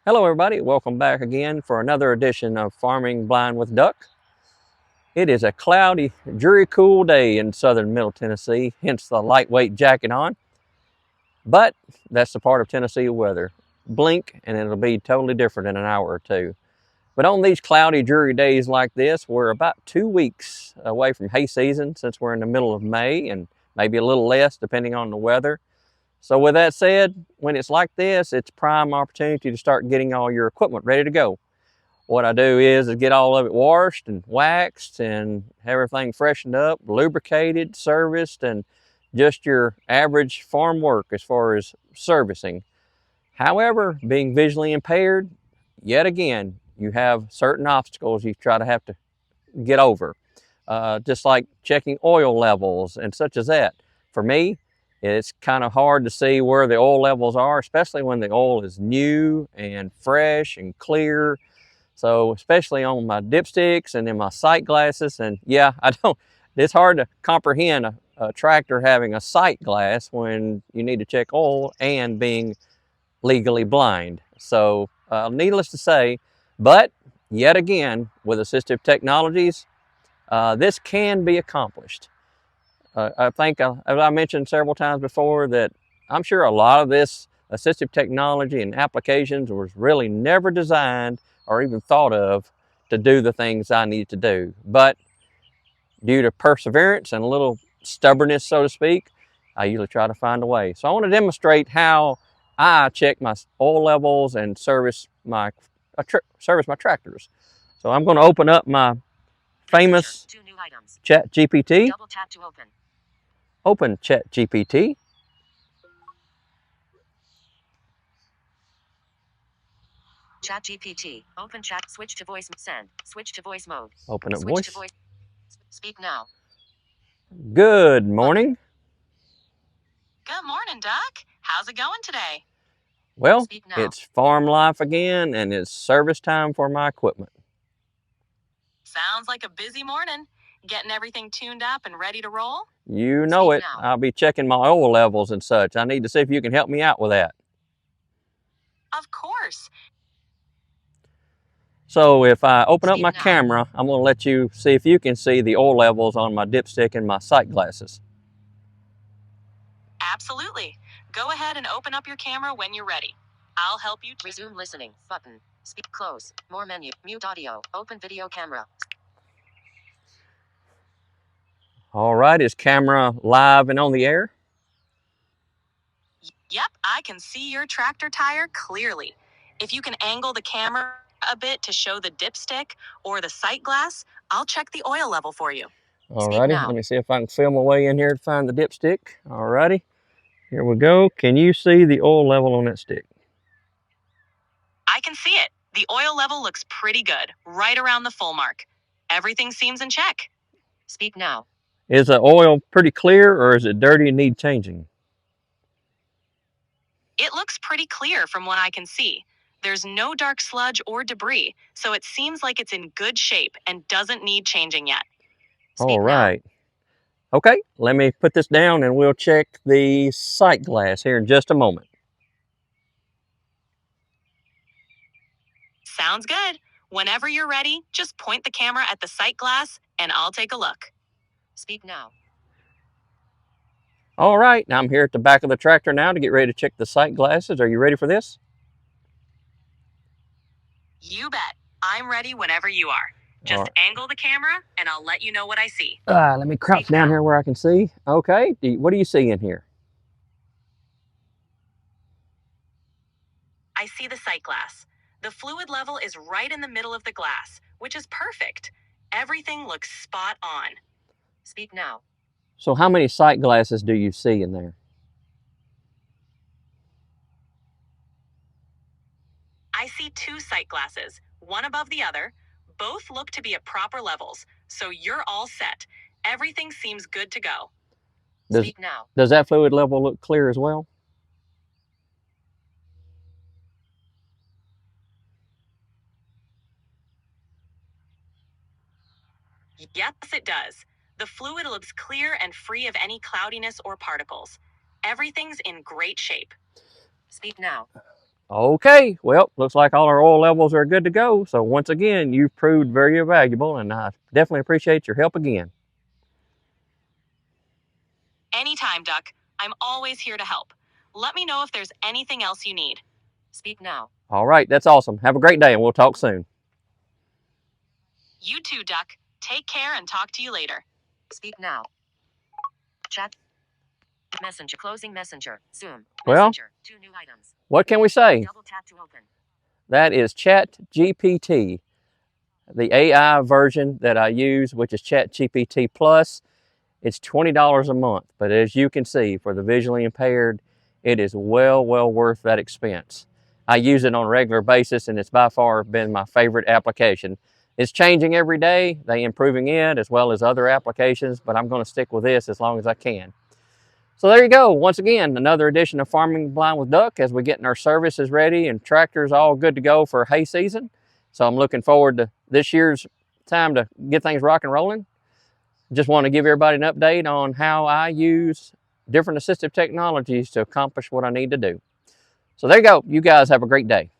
Hello everybody, welcome back again for another edition of Farming Blind with Duck. It is a cloudy, dreary, cool day in southern Middle Tennessee, hence the lightweight jacket on. But that's the part of Tennessee weather. Blink and it'll be totally different in an hour or two. But on these cloudy, dreary days like this, we're about 2 weeks away from hay season since we're in the middle of May and maybe a little less depending on the weather. So with that said, when it's like this, it's prime opportunity to start getting all your equipment ready to go. What I do is get all of it washed and waxed and everything freshened up, lubricated, serviced, and just your average farm work as far as servicing. However, being visually impaired, yet again, you have certain obstacles you have to get over, just like checking oil levels and such as that. For me, it's kind of hard to see where the oil levels are, especially when the oil is new and fresh and clear. So especially on my dipsticks and in my sight glasses, and yeah, it's hard to comprehend a tractor having a sight glass when you need to check oil and being legally blind. So needless to say, but yet again, with assistive technologies, this can be accomplished. I think, as I mentioned several times before, that I'm sure a lot of this assistive technology and applications was really never designed or even thought of to do the things I need to do. But due to perseverance and a little stubbornness, so to speak, I usually try to find a way. So I want to demonstrate how I check my oil levels and service my tractors. So I'm going to open up my famous ChatGPT. Double tap to open. Open ChatGPT. ChatGPT. Open chat. Switch to voice. Send. Switch to voice mode. Open up Switch voice. to voice. Speak now. Good morning. Good morning, Duck. How's it going today? Well, it's farm life again, and it's service time for my equipment. Sounds like a busy morning. Getting everything tuned up and ready to roll? You know it. I'll be checking my oil levels and such. I need to see if you can help me out with that. Of course. So if I open up my camera, I'm going to let you see if you can see the oil levels on my dipstick and my sight glasses. Absolutely. Go ahead and open up your camera when you're ready. I'll help you. Resume listening button. Speak close. More menu. Mute audio. Open video camera. All right. Is camera live and on the air? Yep. I can see your tractor tire clearly. If you can angle the camera a bit to show the dipstick or the sight glass, I'll check the oil level for you. Alrighty, let me see if I can film my way in here to find the dipstick. Alrighty, here we go. Can you see the oil level on that stick? I can see it. The oil level looks pretty good, right around the full mark. Everything seems in check. Speak now. Is the oil pretty clear or is it dirty and need changing? It looks pretty clear from what I can see. There's no dark sludge or debris, so it seems like it's in good shape and doesn't need changing yet. All right. Okay, let me put this down and we'll check the sight glass here in just a moment. Sounds good. Whenever you're ready, just point the camera at the sight glass and I'll take a look. Speak now. All right, now I'm here at the back of the tractor now to get ready to check the sight glasses. Are you ready for this? You bet. I'm ready whenever you are. Just angle the camera and I'll let you know what I see. Let me crouch down here where I can see. Okay, what do you see in here? I see the sight glass. The fluid level is right in the middle of the glass, which is perfect. Everything looks spot on. Speak now. So how many sight glasses do you see in there? I see 2 sight glasses, one above the other. Both look to be at proper levels, so you're all set. Everything seems good to go. Speak now. Does that fluid level look clear as well? Yes, it does. The fluid looks clear and free of any cloudiness or particles. Everything's in great shape. Speak now. Okay, well, looks like all our oil levels are good to go. So once again, you've proved very valuable, and I definitely appreciate your help again. Anytime, Duck. I'm always here to help. Let me know if there's anything else you need. Speak now. All right, that's awesome. Have a great day, and we'll talk soon. You too, Duck. Take care and talk to you later. Speak now. Chat. Messenger. Closing Messenger. Zoom. Well, Messenger. 2 new items. What can we say? Double tap to open. That is ChatGPT, the AI version that I use, which is ChatGPT Plus. It's $20 a month, but as you can see, for the visually impaired, it is well worth that expense. I use it on a regular basis, and it's by far been my favorite application. It's changing every day. They're improving it as well as other applications, but I'm going to stick with this as long as I can. So there you go. Once again, another edition of Farming Blind with Duck as we're getting our services ready and tractors all good to go for hay season. So I'm looking forward to this year's time to get things rock and rolling. Just want to give everybody an update on how I use different assistive technologies to accomplish what I need to do. So there you go. You guys have a great day.